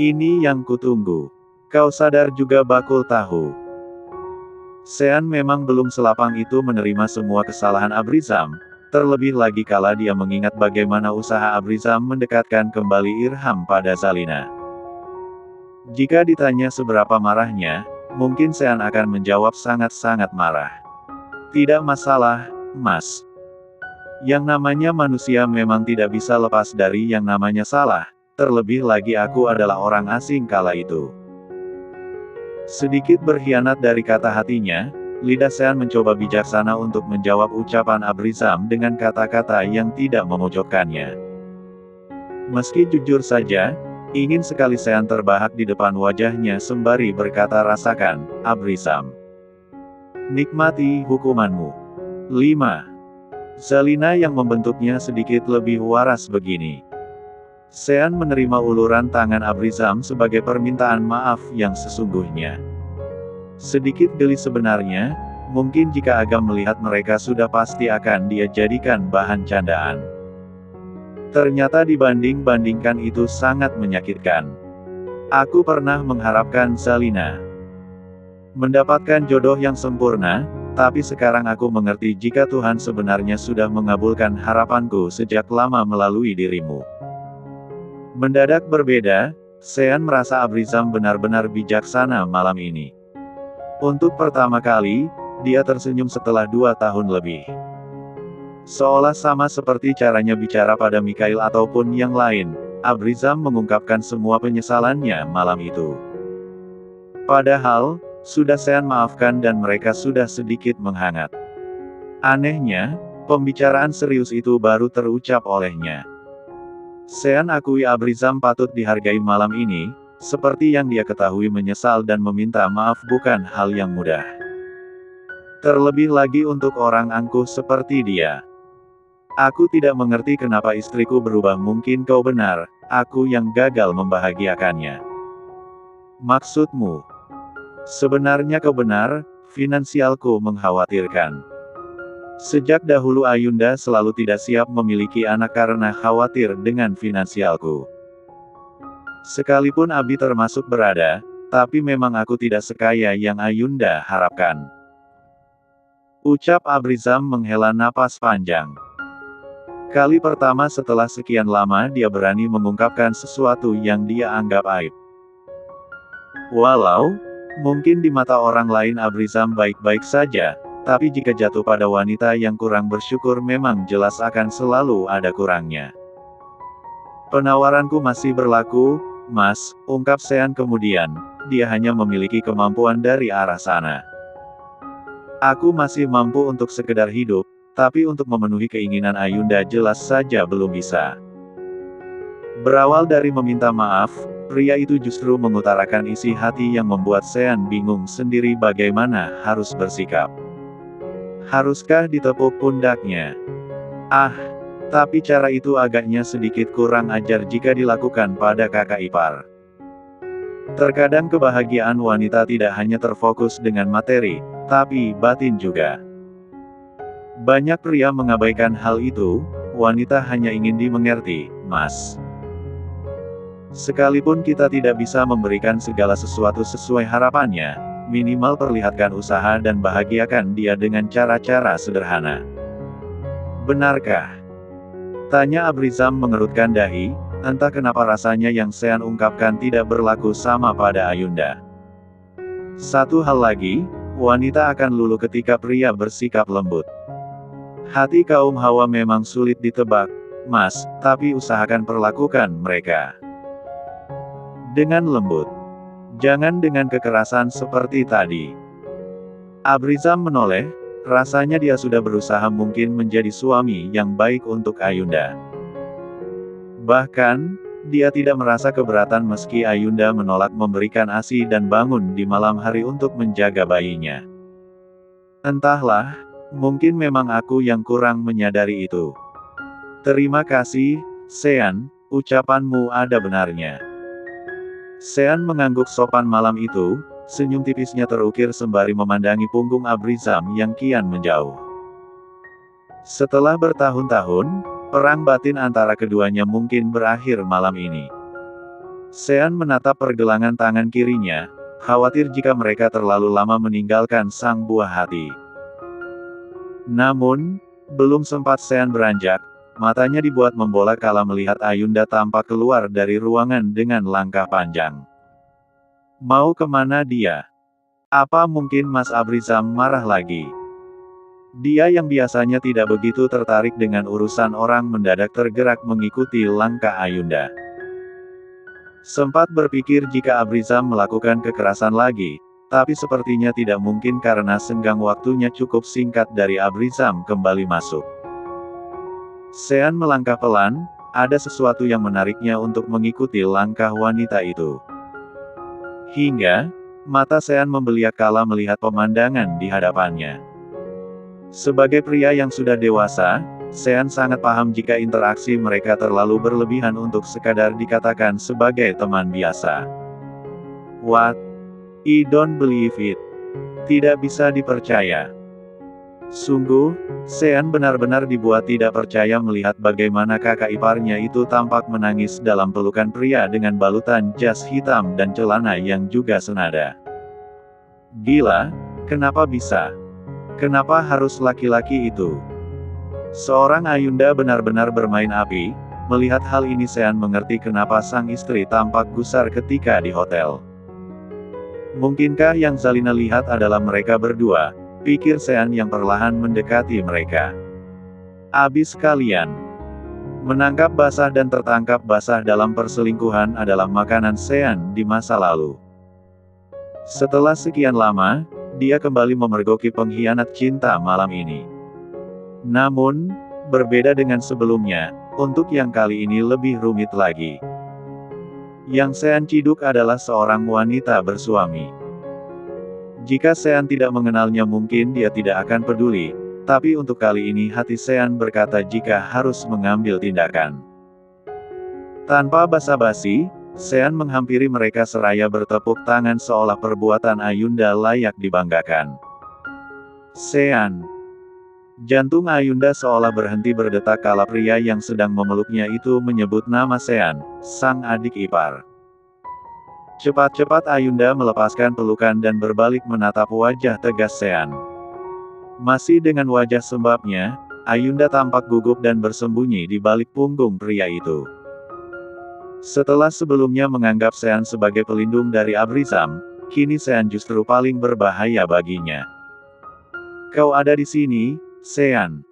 Ini yang kutunggu. Kau sadar juga bakul tahu. Sean memang belum selapang itu menerima semua kesalahan Abrizam, terlebih lagi kala dia mengingat bagaimana usaha Abrizam mendekatkan kembali Irham pada Zalina. Jika ditanya seberapa marahnya, mungkin Sean akan menjawab sangat-sangat marah. Tidak masalah, Mas. Yang namanya manusia memang tidak bisa lepas dari yang namanya salah, terlebih lagi aku adalah orang asing kala itu. Sedikit berkhianat dari kata hatinya, lidah Sean mencoba bijaksana untuk menjawab ucapan Abrizam dengan kata-kata yang tidak memojokkannya. Meski jujur saja, ingin sekali Sean terbahak di depan wajahnya sembari berkata rasakan, Abrizam. Nikmati hukumanmu. 5. Zalina yang membentuknya sedikit lebih waras begini. Sean menerima uluran tangan Abrizam sebagai permintaan maaf yang sesungguhnya. Sedikit geli sebenarnya, mungkin jika Agam melihat mereka sudah pasti akan dia jadikan bahan candaan. Ternyata dibanding-bandingkan itu sangat menyakitkan. Aku pernah mengharapkan Zalina mendapatkan jodoh yang sempurna, tapi sekarang aku mengerti jika Tuhan sebenarnya sudah mengabulkan harapanku sejak lama melalui dirimu. Mendadak berbeda, Sean merasa Abrizam benar-benar bijaksana malam ini. Untuk pertama kali, dia tersenyum setelah 2 tahun lebih. Seolah sama seperti caranya bicara pada Mikhail ataupun yang lain, Abrizam mengungkapkan semua penyesalannya malam itu. Padahal, sudah Sean maafkan dan mereka sudah sedikit menghangat. Anehnya, pembicaraan serius itu baru terucap olehnya. Sean akui Abrizam patut dihargai malam ini, seperti yang dia ketahui menyesal dan meminta maaf bukan hal yang mudah. Terlebih lagi untuk orang angkuh seperti dia. Aku tidak mengerti kenapa istriku berubah, mungkin kau benar, aku yang gagal membahagiakannya. Maksudmu? Sebenarnya kau benar, finansialku mengkhawatirkan. Sejak dahulu Ayunda selalu tidak siap memiliki anak karena khawatir dengan finansialku. Sekalipun Abi termasuk berada, tapi memang aku tidak sekaya yang Ayunda harapkan. Ucap Abrizam menghela napas panjang. Kali pertama setelah sekian lama dia berani mengungkapkan sesuatu yang dia anggap aib. Walau, mungkin di mata orang lain Abrizam baik-baik saja, tapi jika jatuh pada wanita yang kurang bersyukur memang jelas akan selalu ada kurangnya. Penawaranku masih berlaku, Mas, ungkap Sean kemudian, dia hanya memiliki kemampuan dari arah sana. Aku masih mampu untuk sekedar hidup, tapi untuk memenuhi keinginan Ayunda jelas saja belum bisa. Berawal dari meminta maaf, pria itu justru mengutarakan isi hati yang membuat Sean bingung sendiri bagaimana harus bersikap. Haruskah ditepuk pundaknya? Tapi cara itu agaknya sedikit kurang ajar jika dilakukan pada kakak ipar. Terkadang kebahagiaan wanita tidak hanya terfokus dengan materi, tapi batin juga. Banyak pria mengabaikan hal itu, wanita hanya ingin dimengerti, Mas. Sekalipun kita tidak bisa memberikan segala sesuatu sesuai harapannya, minimal perlihatkan usaha dan bahagiakan dia dengan cara-cara sederhana. Benarkah? Tanya Abrizam mengerutkan dahi, entah kenapa rasanya yang Sean ungkapkan tidak berlaku sama pada Ayunda. Satu hal lagi, wanita akan luluh ketika pria bersikap lembut. Hati kaum Hawa memang sulit ditebak, Mas, tapi usahakan perlakukan mereka dengan lembut. Jangan dengan kekerasan seperti tadi. Abrizam menoleh, rasanya dia sudah berusaha mungkin menjadi suami yang baik untuk Ayunda. Bahkan, dia tidak merasa keberatan meski Ayunda menolak memberikan ASI dan bangun di malam hari untuk menjaga bayinya. Entahlah, mungkin memang aku yang kurang menyadari itu. Terima kasih, Sean, ucapanmu ada benarnya. Sean mengangguk sopan malam itu, senyum tipisnya terukir sembari memandangi punggung Abrizam yang kian menjauh. Setelah bertahun-tahun, perang batin antara keduanya mungkin berakhir malam ini. Sean menatap pergelangan tangan kirinya, khawatir jika mereka terlalu lama meninggalkan sang buah hati. Namun, belum sempat Sean beranjak, matanya dibuat membola kala melihat Ayunda tampak keluar dari ruangan dengan langkah panjang. Mau kemana dia? Apa mungkin Mas Abrizam marah lagi? Dia yang biasanya tidak begitu tertarik dengan urusan orang mendadak tergerak mengikuti langkah Ayunda. Sempat berpikir jika Abrizam melakukan kekerasan lagi, tapi sepertinya tidak mungkin karena senggang waktunya cukup singkat dari Abrizam kembali masuk. Sean melangkah pelan, ada sesuatu yang menariknya untuk mengikuti langkah wanita itu. Hingga, mata Sean membeliak kala melihat pemandangan di hadapannya. Sebagai pria yang sudah dewasa, Sean sangat paham jika interaksi mereka terlalu berlebihan untuk sekadar dikatakan sebagai teman biasa. What? I don't believe it. Tidak bisa dipercaya. Sungguh, Sean benar-benar dibuat tidak percaya melihat bagaimana kakak iparnya itu tampak menangis dalam pelukan pria dengan balutan jas hitam dan celana yang juga senada. Gila, kenapa bisa? Kenapa harus laki-laki itu? Seorang Ayunda benar-benar bermain api. Melihat hal ini Sean mengerti kenapa sang istri tampak gusar ketika di hotel. Mungkinkah yang Zalina lihat adalah mereka berdua? Pikir Sean yang perlahan mendekati mereka. Abis kalian. Menangkap basah dan tertangkap basah dalam perselingkuhan adalah makanan Sean di masa lalu. Setelah sekian lama, dia kembali memergoki pengkhianat cinta malam ini. Namun, berbeda dengan sebelumnya, untuk yang kali ini lebih rumit lagi. Yang Sean ciduk adalah seorang wanita bersuami. Jika Sean tidak mengenalnya mungkin dia tidak akan peduli, tapi untuk kali ini hati Sean berkata jika harus mengambil tindakan. Tanpa basa-basi, Sean menghampiri mereka seraya bertepuk tangan seolah perbuatan Ayunda layak dibanggakan. Sean. Jantung Ayunda seolah berhenti berdetak kala pria yang sedang memeluknya itu menyebut nama Sean, sang adik ipar. Cepat-cepat Ayunda melepaskan pelukan dan berbalik menatap wajah tegas Sean. Masih dengan wajah sembabnya, Ayunda tampak gugup dan bersembunyi di balik punggung pria itu. Setelah sebelumnya menganggap Sean sebagai pelindung dari Abrizam, kini Sean justru paling berbahaya baginya. Kau ada di sini, Sean?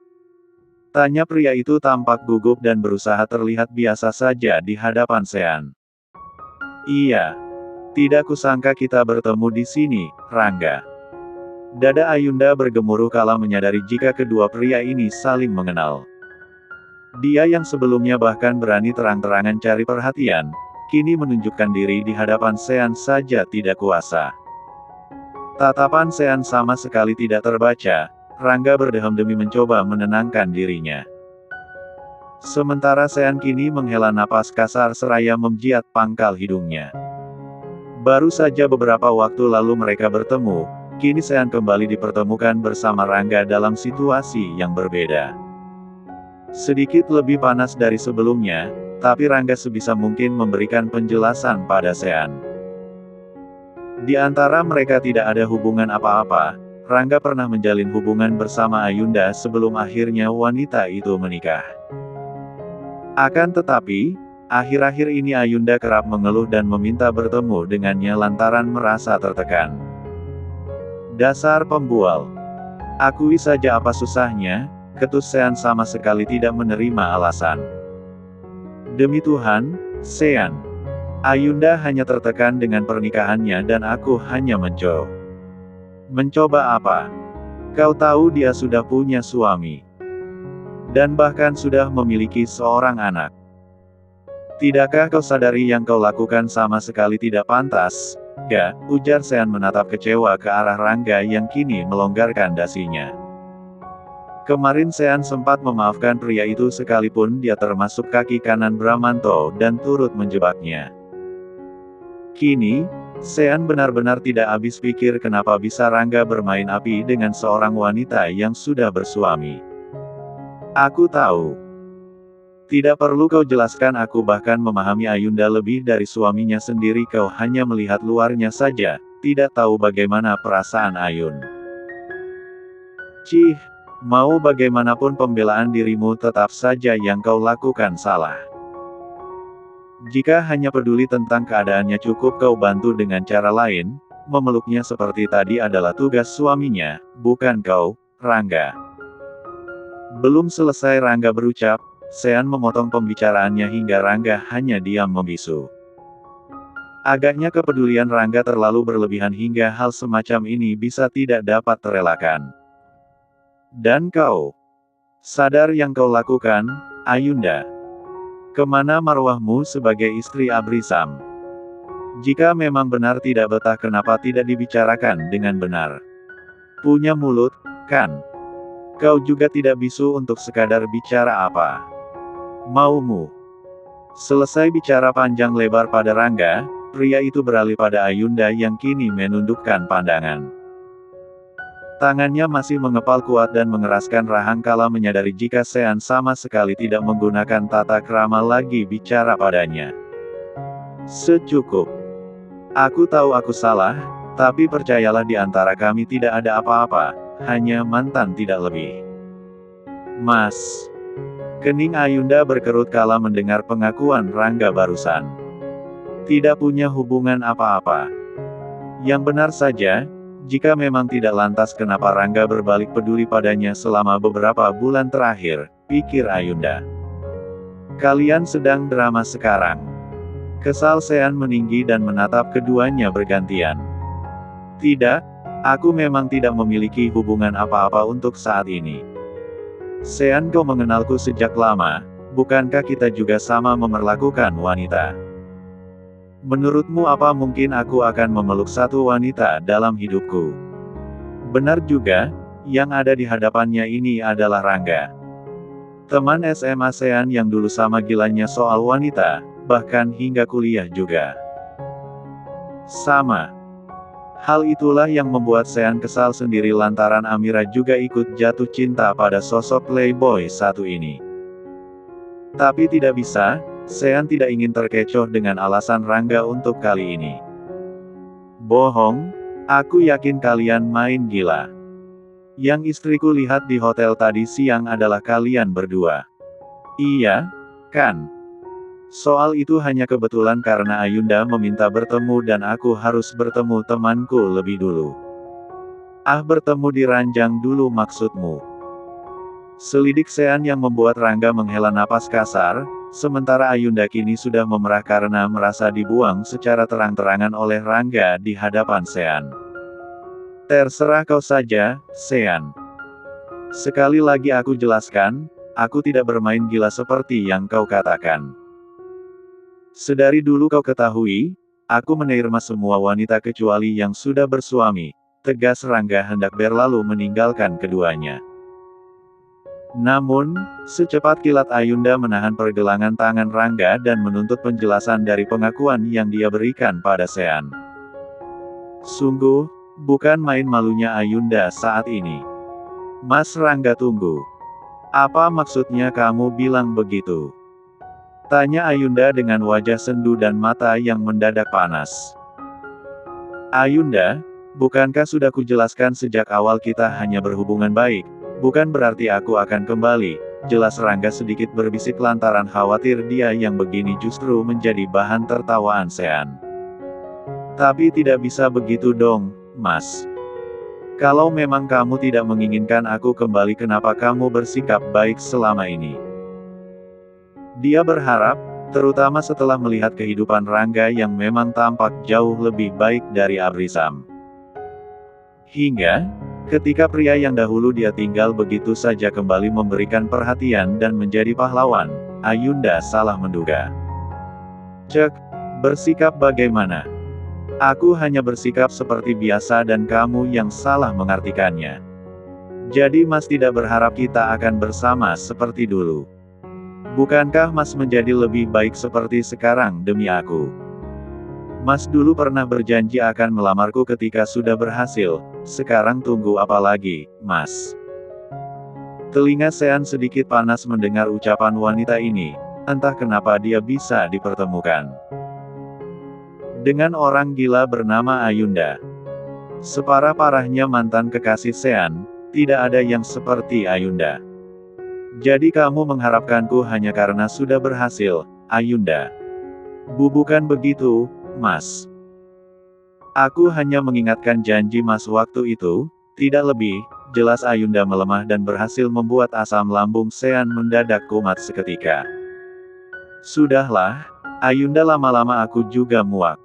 Tanya pria itu tampak gugup dan berusaha terlihat biasa saja di hadapan Sean. Iya. Tidak kusangka kita bertemu di sini, Rangga. Dada Ayunda bergemuruh kala menyadari jika kedua pria ini saling mengenal. Dia yang sebelumnya bahkan berani terang-terangan cari perhatian, kini menunjukkan diri di hadapan Sean saja tidak kuasa. Tatapan Sean sama sekali tidak terbaca, Rangga berdehem demi mencoba menenangkan dirinya. Sementara Sean kini menghela napas kasar seraya menjiat pangkal hidungnya. Baru saja beberapa waktu lalu mereka bertemu, kini Sean kembali dipertemukan bersama Rangga dalam situasi yang berbeda. Sedikit lebih panas dari sebelumnya, tapi Rangga sebisa mungkin memberikan penjelasan pada Sean. Di antara mereka tidak ada hubungan apa-apa, Rangga pernah menjalin hubungan bersama Ayunda sebelum akhirnya wanita itu menikah. Akan tetapi, akhir-akhir ini Ayunda kerap mengeluh dan meminta bertemu dengannya lantaran merasa tertekan. Dasar pembual. Akui saja apa susahnya, ketus Sean sama sekali tidak menerima alasan. Demi Tuhan, Sean. Ayunda hanya tertekan dengan pernikahannya dan aku hanya mencoba. Mencoba apa? Kau tahu dia sudah punya suami. Dan bahkan sudah memiliki seorang anak. Tidakkah kau sadari yang kau lakukan sama sekali tidak pantas? Gak, ujar Sean menatap kecewa ke arah Rangga yang kini melonggarkan dasinya. Kemarin Sean sempat memaafkan pria itu sekalipun dia termasuk kaki kanan Bramanto dan turut menjebaknya. Kini, Sean benar-benar tidak habis pikir kenapa bisa Rangga bermain api dengan seorang wanita yang sudah bersuami. Aku tahu. Tidak perlu kau jelaskan, aku bahkan memahami Ayunda lebih dari suaminya sendiri, kau hanya melihat luarnya saja, tidak tahu bagaimana perasaan Ayun. Cih, mau bagaimanapun pembelaan dirimu tetap saja yang kau lakukan salah. Jika hanya peduli tentang keadaannya cukup kau bantu dengan cara lain, memeluknya seperti tadi adalah tugas suaminya, bukan kau, Rangga. Belum selesai Rangga berucap, Sean memotong pembicaraannya hingga Rangga hanya diam membisu. Agaknya kepedulian Rangga terlalu berlebihan hingga hal semacam ini bisa tidak dapat terelakkan. Dan kau sadar yang kau lakukan, Ayunda? Kemana marwahmu sebagai istri Abrisam? Jika memang benar tidak betah, kenapa tidak dibicarakan dengan benar? Punya mulut, kan? Kau juga tidak bisu untuk sekadar bicara apa maumu. Selesai bicara panjang lebar pada Rangga, pria itu beralih pada Ayunda yang kini menundukkan pandangan. Tangannya masih mengepal kuat dan mengeraskan rahang kala menyadari jika Sean sama sekali tidak menggunakan tata krama lagi bicara padanya. Secukup. Aku tahu aku salah, tapi percayalah di antara kami tidak ada apa-apa, hanya mantan tidak lebih. Mas. Kening Ayunda berkerut kala mendengar pengakuan Rangga barusan. Tidak punya hubungan apa-apa. Yang benar saja, jika memang tidak lantas kenapa Rangga berbalik peduli padanya selama beberapa bulan terakhir, pikir Ayunda. Kalian sedang drama sekarang. Kesal Sean meninggi dan menatap keduanya bergantian. Tidak, aku memang tidak memiliki hubungan apa-apa untuk saat ini. Sean, kau mengenalku sejak lama, bukankah kita juga sama memperlakukan wanita? Menurutmu apa mungkin aku akan memeluk satu wanita dalam hidupku? Benar juga, yang ada di hadapannya ini adalah Rangga. Teman SMA Sean yang dulu sama gilanya soal wanita, bahkan hingga kuliah juga. Sama. Hal itulah yang membuat Sean kesal sendiri lantaran Amira juga ikut jatuh cinta pada sosok playboy satu ini. Tapi tidak bisa, Sean tidak ingin terkecoh dengan alasan Rangga untuk kali ini. Bohong, aku yakin kalian main gila. Yang istriku lihat di hotel tadi siang adalah kalian berdua. Iya, kan? Soal itu hanya kebetulan karena Ayunda meminta bertemu dan aku harus bertemu temanku lebih dulu. Ah, bertemu di ranjang dulu maksudmu? Selidik Sean yang membuat Rangga menghela napas kasar, sementara Ayunda kini sudah memerah karena merasa dibuang secara terang-terangan oleh Rangga di hadapan Sean. Terserah kau saja, Sean. Sekali lagi aku jelaskan, aku tidak bermain gila seperti yang kau katakan. Sedari dulu kau ketahui, aku menerima semua wanita kecuali yang sudah bersuami, tegas Rangga hendak berlalu meninggalkan keduanya. Namun, secepat kilat Ayunda menahan pergelangan tangan Rangga dan menuntut penjelasan dari pengakuan yang dia berikan pada Sean. Sungguh, bukan main malunya Ayunda saat ini. Mas Rangga, tunggu. Apa maksudnya kamu bilang begitu? Tanya Ayunda dengan wajah sendu dan mata yang mendadak panas. Ayunda, bukankah sudah kujelaskan sejak awal kita hanya berhubungan baik, bukan berarti aku akan kembali, jelas Rangga sedikit berbisik lantaran khawatir dia yang begini justru menjadi bahan tertawaan Sean. Tapi tidak bisa begitu dong, Mas. Kalau memang kamu tidak menginginkan aku kembali, kenapa kamu bersikap baik selama ini? Dia berharap, terutama setelah melihat kehidupan Rangga yang memang tampak jauh lebih baik dari Abrisam. Hingga, ketika pria yang dahulu dia tinggal begitu saja kembali memberikan perhatian dan menjadi pahlawan, Ayunda salah menduga. Cek, bersikap bagaimana? Aku hanya bersikap seperti biasa dan kamu yang salah mengartikannya. Jadi Mas tidak berharap kita akan bersama seperti dulu. Bukankah Mas menjadi lebih baik seperti sekarang demi aku? Mas dulu pernah berjanji akan melamarku ketika sudah berhasil, sekarang tunggu apa lagi, Mas? Telinga Sean sedikit panas mendengar ucapan wanita ini, entah kenapa dia bisa dipertemukan dengan orang gila bernama Ayunda. Separah-parahnya mantan kekasih Sean, tidak ada yang seperti Ayunda. Jadi kamu mengharapkanku hanya karena sudah berhasil, Ayunda? Bukan begitu, Mas. Aku hanya mengingatkan janji Mas waktu itu, tidak lebih. Jelas Ayunda melemah dan berhasil membuat asam lambung Sean mendadak kumat seketika. Sudahlah, Ayunda, lama-lama aku juga muak.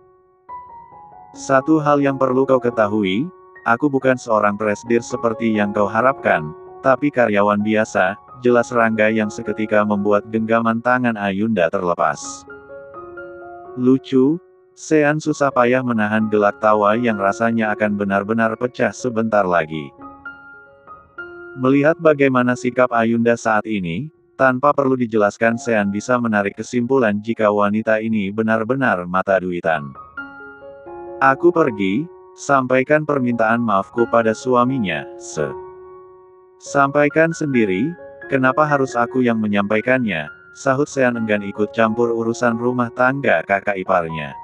Satu hal yang perlu kau ketahui, aku bukan seorang presidir seperti yang kau harapkan, tapi karyawan biasa. Jelas Rangga yang seketika membuat genggaman tangan Ayunda terlepas. Lucu, Sean susah payah menahan gelak tawa yang rasanya akan benar-benar pecah sebentar lagi. Melihat bagaimana sikap Ayunda saat ini, tanpa perlu dijelaskan Sean bisa menarik kesimpulan jika wanita ini benar-benar mata duitan. Aku pergi, sampaikan permintaan maafku pada suaminya, Sampaikan sendiri, kenapa harus aku yang menyampaikannya, sahut Sean enggan ikut campur urusan rumah tangga kakak iparnya.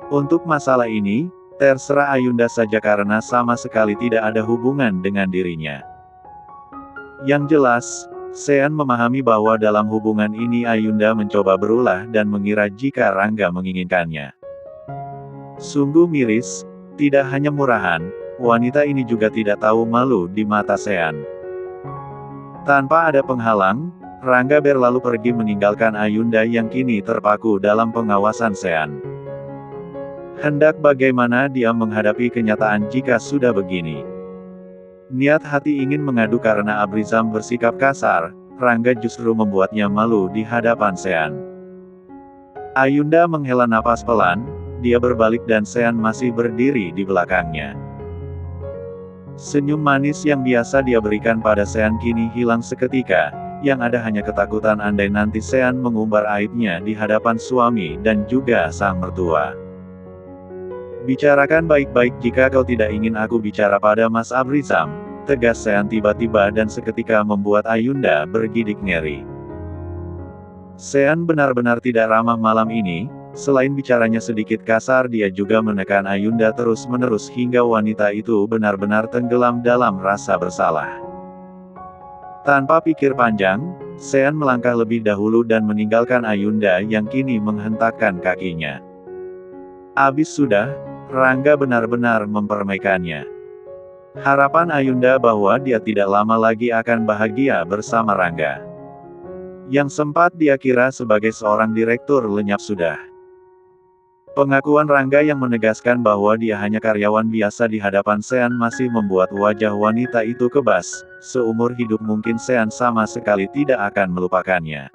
Untuk masalah ini, terserah Ayunda saja karena sama sekali tidak ada hubungan dengan dirinya. Yang jelas, Sean memahami bahwa dalam hubungan ini Ayunda mencoba berulah dan mengira jika Rangga menginginkannya. Sungguh miris, tidak hanya murahan, wanita ini juga tidak tahu malu di mata Sean. Tanpa ada penghalang, Rangga berlalu pergi meninggalkan Ayunda yang kini terpaku dalam pengawasan Sean. Hendak bagaimana dia menghadapi kenyataan jika sudah begini? Niat hati ingin mengadu karena Abrizam bersikap kasar, Rangga justru membuatnya malu di hadapan Sean. Ayunda menghela napas pelan, dia berbalik dan Sean masih berdiri di belakangnya. Senyum manis yang biasa dia berikan pada Sean kini hilang seketika, yang ada hanya ketakutan andai nanti Sean mengumbar aibnya di hadapan suami dan juga sang mertua. Bicarakan baik-baik jika kau tidak ingin aku bicara pada Mas Abrizam, tegas Sean tiba-tiba dan seketika membuat Ayunda bergidik ngeri. Sean benar-benar tidak ramah malam ini, selain bicaranya sedikit kasar dia juga menekan Ayunda terus-menerus hingga wanita itu benar-benar tenggelam dalam rasa bersalah. Tanpa pikir panjang, Sean melangkah lebih dahulu dan meninggalkan Ayunda yang kini menghentakkan kakinya. Abis sudah, Rangga benar-benar mempermaikannya. Harapan Ayunda bahwa dia tidak lama lagi akan bahagia bersama Rangga, yang sempat dia kira sebagai seorang direktur lenyap sudah. Pengakuan Rangga yang menegaskan bahwa dia hanya karyawan biasa di hadapan Sean masih membuat wajah wanita itu kebas. Seumur hidup mungkin Sean sama sekali tidak akan melupakannya.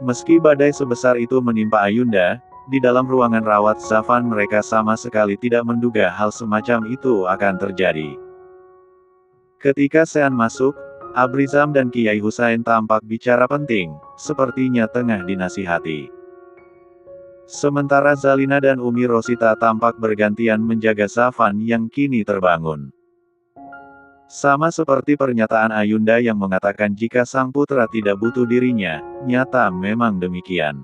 Meski badai sebesar itu menimpa Ayunda, di dalam ruangan rawat Zafan mereka sama sekali tidak menduga hal semacam itu akan terjadi. Ketika Sean masuk, Abrizam dan Kiai Husain tampak bicara penting, sepertinya tengah dinasihati. Sementara Zalina dan Umi Rosita tampak bergantian menjaga Zafan yang kini terbangun. Sama seperti pernyataan Ayunda yang mengatakan jika sang putra tidak butuh dirinya, nyata memang demikian.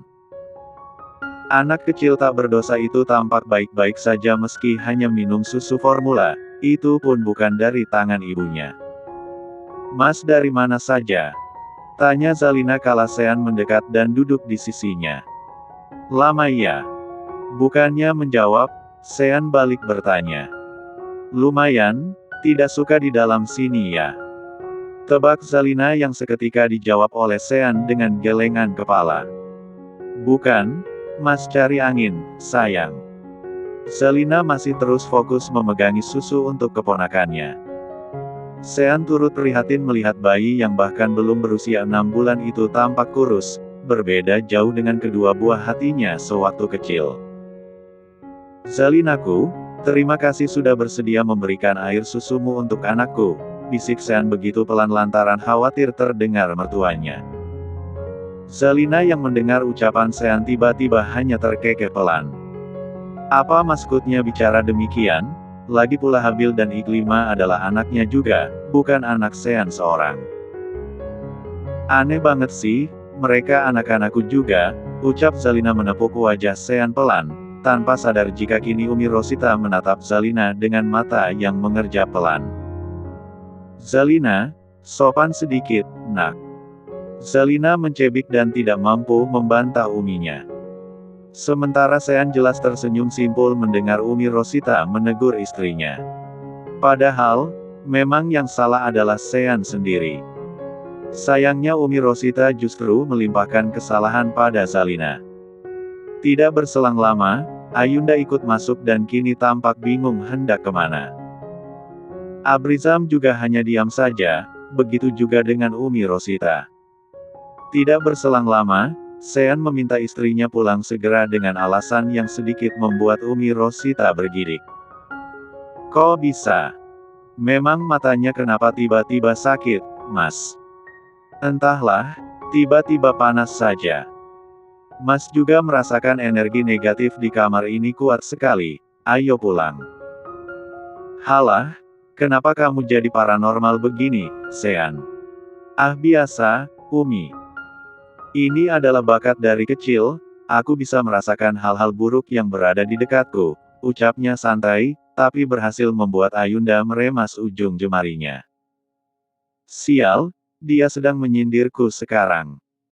Anak kecil tak berdosa itu tampak baik-baik saja meski hanya minum susu formula, itu pun bukan dari tangan ibunya. Mas dari mana saja? Tanya Zalina kala Sean mendekat dan duduk di sisinya. Lama ya? Bukannya menjawab, Sean balik bertanya. Lumayan, tidak suka di dalam sini ya? Tebak Zalina yang seketika dijawab oleh Sean dengan gelengan kepala. Bukan, Mas cari angin, sayang. Zalina masih terus fokus memegangi susu untuk keponakannya. Sean turut prihatin melihat bayi yang bahkan belum berusia 6 bulan itu tampak kurus, berbeda jauh dengan kedua buah hatinya sewaktu kecil. Zalinaku, terima kasih sudah bersedia memberikan air susumu untuk anakku, bisik Sean begitu pelan lantaran khawatir terdengar mertuanya. Zalina yang mendengar ucapan Sean tiba-tiba hanya terkekeh pelan. Apa maksudnya bicara demikian? Lagi pula Habil dan Iklima adalah anaknya juga, bukan anak Sean seorang. Aneh banget sih, mereka anak-anakku juga, ucap Zalina menepuk wajah Sean pelan, tanpa sadar jika kini Umi Rosita menatap Zalina dengan mata yang mengerjap pelan. Zalina, sopan sedikit, nak. Zalina mencebik dan tidak mampu membantah uminya. Sementara Sean jelas tersenyum simpul mendengar Umi Rosita menegur istrinya. Padahal, memang yang salah adalah Sean sendiri. Sayangnya Umi Rosita justru melimpahkan kesalahan pada Zalina. Tidak berselang lama, Ayunda ikut masuk dan kini tampak bingung hendak kemana. Abrizam juga hanya diam saja, begitu juga dengan Umi Rosita. Tidak berselang lama, Sean meminta istrinya pulang segera dengan alasan yang sedikit membuat Umi Rosita bergidik. Kok bisa? Memang matanya kenapa tiba-tiba sakit, Mas? Entahlah, tiba-tiba panas saja. Mas juga merasakan energi negatif di kamar ini kuat sekali, ayo pulang. Halah, kenapa kamu jadi paranormal begini, Sean? Ah biasa, Umi. Ini adalah bakat dari kecil, aku bisa merasakan hal-hal buruk yang berada di dekatku, ucapnya santai, tapi berhasil membuat Ayunda meremas ujung jemarinya. Sial, dia sedang menyindirku sekarang.